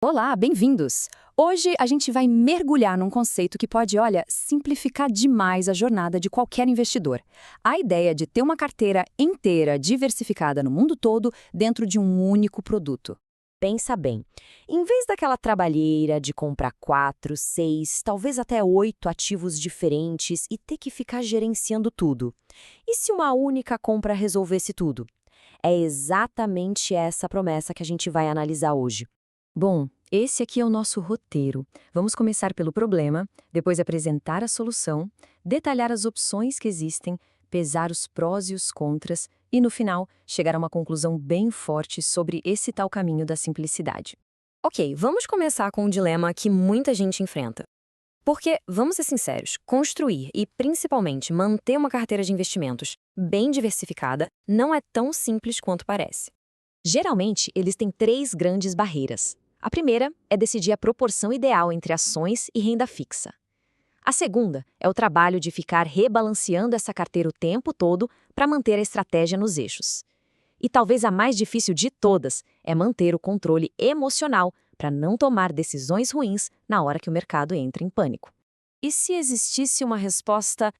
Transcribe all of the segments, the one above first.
Olá, bem-vindos! Hoje a gente vai mergulhar num conceito que pode, olha, simplificar demais a jornada de qualquer investidor. A ideia de ter uma carteira inteira diversificada no mundo todo dentro de um único produto. Pensa bem, em vez daquela trabalheira de comprar 4, 6, talvez até 8 ativos diferentes e ter que ficar gerenciando tudo. E se uma única compra resolvesse tudo? É exatamente essa promessa que a gente vai analisar hoje. Bom, esse aqui é o nosso roteiro. Vamos começar pelo problema, depois apresentar a solução, detalhar as opções que existem, pesar os prós e os contras e, no final, chegar a uma conclusão bem forte sobre esse tal caminho da simplicidade. Ok, vamos começar com um dilema que muita gente enfrenta. Porque, vamos ser sinceros, construir e principalmente manter uma carteira de investimentos bem diversificada não é tão simples quanto parece. Geralmente, eles têm 3 grandes barreiras. A primeira é decidir a proporção ideal entre ações e renda fixa. A segunda é o trabalho de ficar rebalanceando essa carteira o tempo todo para manter a estratégia nos eixos. E talvez a mais difícil de todas é manter o controle emocional para não tomar decisões ruins na hora que o mercado entra em pânico. E se existisse uma resposta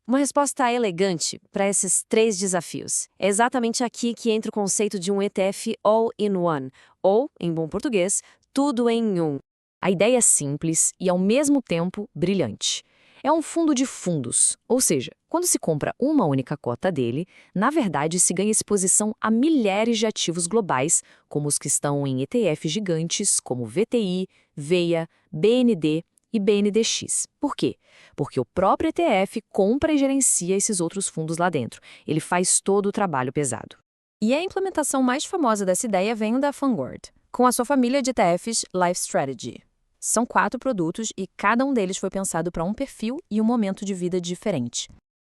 elegante para esses 3 desafios? É exatamente aqui que entra o conceito de um ETF All-in-One, ou, em bom português, tudo em um. A ideia é simples e, ao mesmo tempo, brilhante. É um fundo de fundos, ou seja, quando se compra uma única cota dele, na verdade se ganha exposição a milhares de ativos globais, como os que estão em ETFs gigantes, como VTI, VEIA, BND e BNDX. Por quê? Porque o próprio ETF compra e gerencia esses outros fundos lá dentro. Ele faz todo o trabalho pesado. E a implementação mais famosa dessa ideia vem da Vanguard, com a sua família de ETFs Life Strategy. São 4 produtos e cada um deles foi pensado para um perfil e um momento de vida diferente.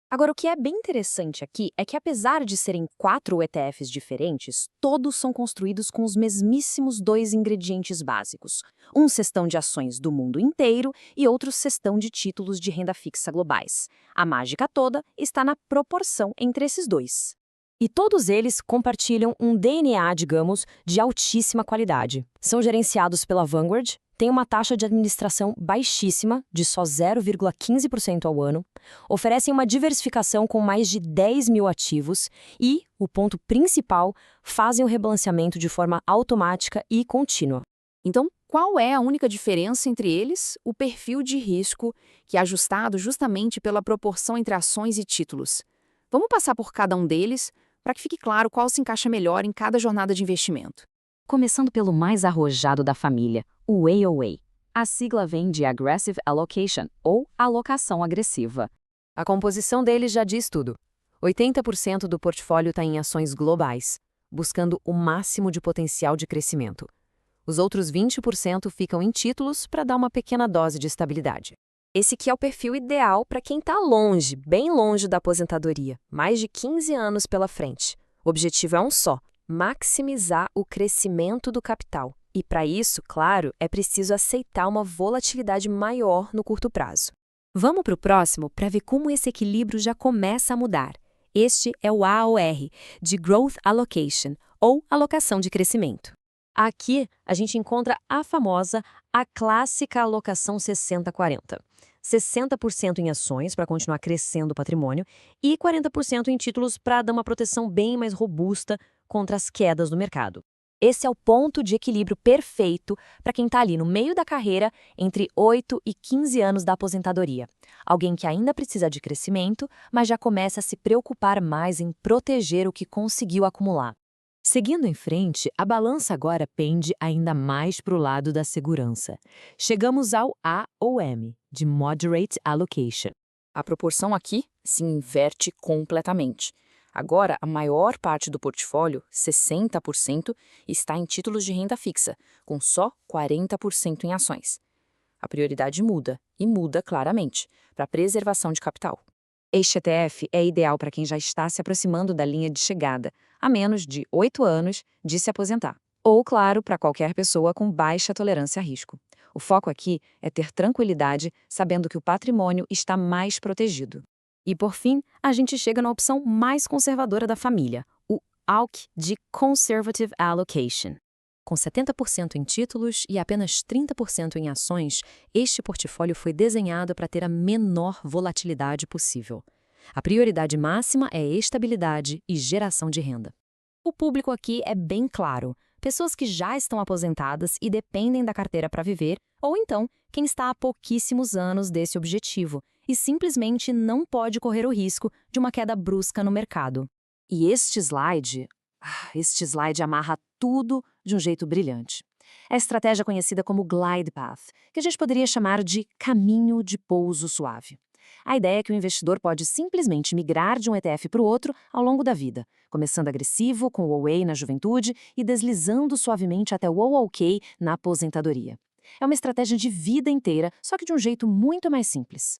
Agora, o que é bem interessante aqui é que, apesar de serem 4 ETFs diferentes, todos são construídos com os mesmíssimos 2 ingredientes básicos. Um cestão de ações do mundo inteiro e outro cestão de títulos de renda fixa globais. A mágica toda está na proporção entre esses dois. E todos eles compartilham um DNA, digamos, de altíssima qualidade. São gerenciados pela Vanguard, têm uma taxa de administração baixíssima, de só 0,15% ao ano, oferecem uma diversificação com mais de 10 mil ativos e, o ponto principal, fazem o rebalanceamento de forma automática e contínua. Então, qual é a única diferença entre eles? O perfil de risco, que é ajustado justamente pela proporção entre ações e títulos. Vamos passar por cada um deles para que fique claro qual se encaixa melhor em cada jornada de investimento. Começando pelo mais arrojado da família, o AOA. A sigla vem de Aggressive Allocation, ou alocação agressiva. A composição deles já diz tudo. 80% do portfólio está em ações globais, buscando o máximo de potencial de crescimento. Os outros 20% ficam em títulos para dar uma pequena dose de estabilidade. Esse que é o perfil ideal para quem está longe, bem longe da aposentadoria, mais de 15 anos pela frente. O objetivo é um só: maximizar o crescimento do capital. E para isso, claro, é preciso aceitar uma volatilidade maior no curto prazo. Vamos para o próximo para ver como esse equilíbrio já começa a mudar. Este é o AOR, de Growth Allocation, ou alocação de crescimento. Aqui, a gente encontra a clássica alocação 60-40. 60% em ações para continuar crescendo o patrimônio e 40% em títulos para dar uma proteção bem mais robusta contra as quedas do mercado. Esse é o ponto de equilíbrio perfeito para quem está ali no meio da carreira entre 8 e 15 anos da aposentadoria. Alguém que ainda precisa de crescimento, mas já começa a se preocupar mais em proteger o que conseguiu acumular. Seguindo em frente, a balança agora pende ainda mais para o lado da segurança. Chegamos ao A ou M, de Moderate Allocation. A proporção aqui se inverte completamente. Agora, a maior parte do portfólio, 60%, está em títulos de renda fixa, com só 40% em ações. A prioridade muda, e muda claramente, para a preservação de capital. Este ETF é ideal para quem já está se aproximando da linha de chegada, a menos de 8 anos de se aposentar. Ou, claro, para qualquer pessoa com baixa tolerância a risco. O foco aqui é ter tranquilidade, sabendo que o patrimônio está mais protegido. E, por fim, a gente chega na opção mais conservadora da família, o ALC de Conservative Allocation. Com 70% em títulos e apenas 30% em ações, este portfólio foi desenhado para ter a menor volatilidade possível. A prioridade máxima é estabilidade e geração de renda. O público aqui é bem claro: pessoas que já estão aposentadas e dependem da carteira para viver, ou então quem está há pouquíssimos anos desse objetivo e simplesmente não pode correr o risco de uma queda brusca no mercado. E este slide amarra tudo de um jeito brilhante. É a estratégia conhecida como Glide Path, que a gente poderia chamar de caminho de pouso suave. A ideia é que o investidor pode simplesmente migrar de um ETF para o outro ao longo da vida, começando agressivo com o OA na juventude e deslizando suavemente até o OOK na aposentadoria. É uma estratégia de vida inteira, só que de um jeito muito mais simples.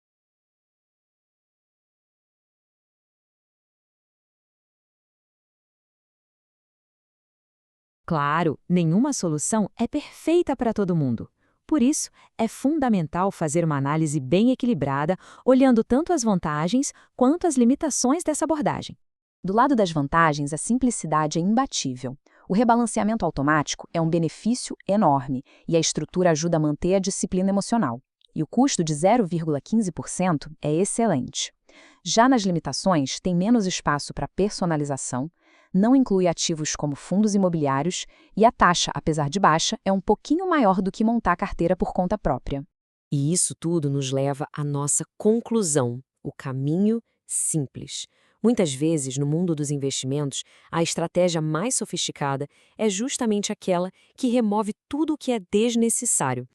Claro, nenhuma solução é perfeita para todo mundo. Por isso, é fundamental fazer uma análise bem equilibrada, olhando tanto as vantagens quanto as limitações dessa abordagem. Do lado das vantagens, a simplicidade é imbatível. O rebalanceamento automático é um benefício enorme e a estrutura ajuda a manter a disciplina emocional. E o custo de 0,15% é excelente. Já nas limitações, tem menos espaço para personalização, não inclui ativos como fundos imobiliários e a taxa, apesar de baixa, é um pouquinho maior do que montar carteira por conta própria. E isso tudo nos leva à nossa conclusão: o caminho simples. Muitas vezes, no mundo dos investimentos, a estratégia mais sofisticada é justamente aquela que remove tudo o que é desnecessário.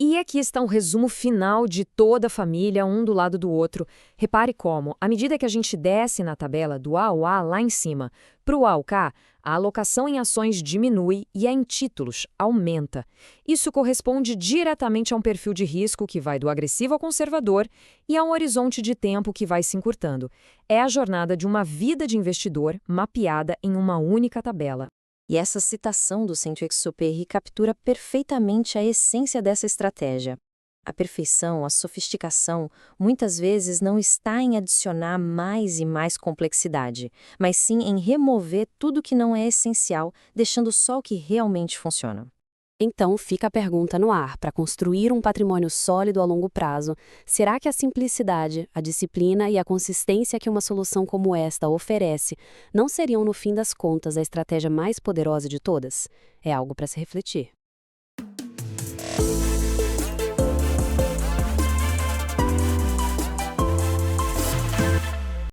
E aqui está um resumo final de toda a família, um do lado do outro. Repare como, à medida que a gente desce na tabela do A ao A lá em cima, para o A ao K, a alocação em ações diminui e a em títulos aumenta. Isso corresponde diretamente a um perfil de risco que vai do agressivo ao conservador e a um horizonte de tempo que vai se encurtando. É a jornada de uma vida de investidor mapeada em uma única tabela. E essa citação do Saint-Exupéry captura perfeitamente a essência dessa estratégia. A perfeição, a sofisticação, muitas vezes não está em adicionar mais e mais complexidade, mas sim em remover tudo que não é essencial, deixando só o que realmente funciona. Então fica a pergunta no ar: para construir um patrimônio sólido a longo prazo, será que a simplicidade, a disciplina e a consistência que uma solução como esta oferece não seriam, no fim das contas, a estratégia mais poderosa de todas? É algo para se refletir.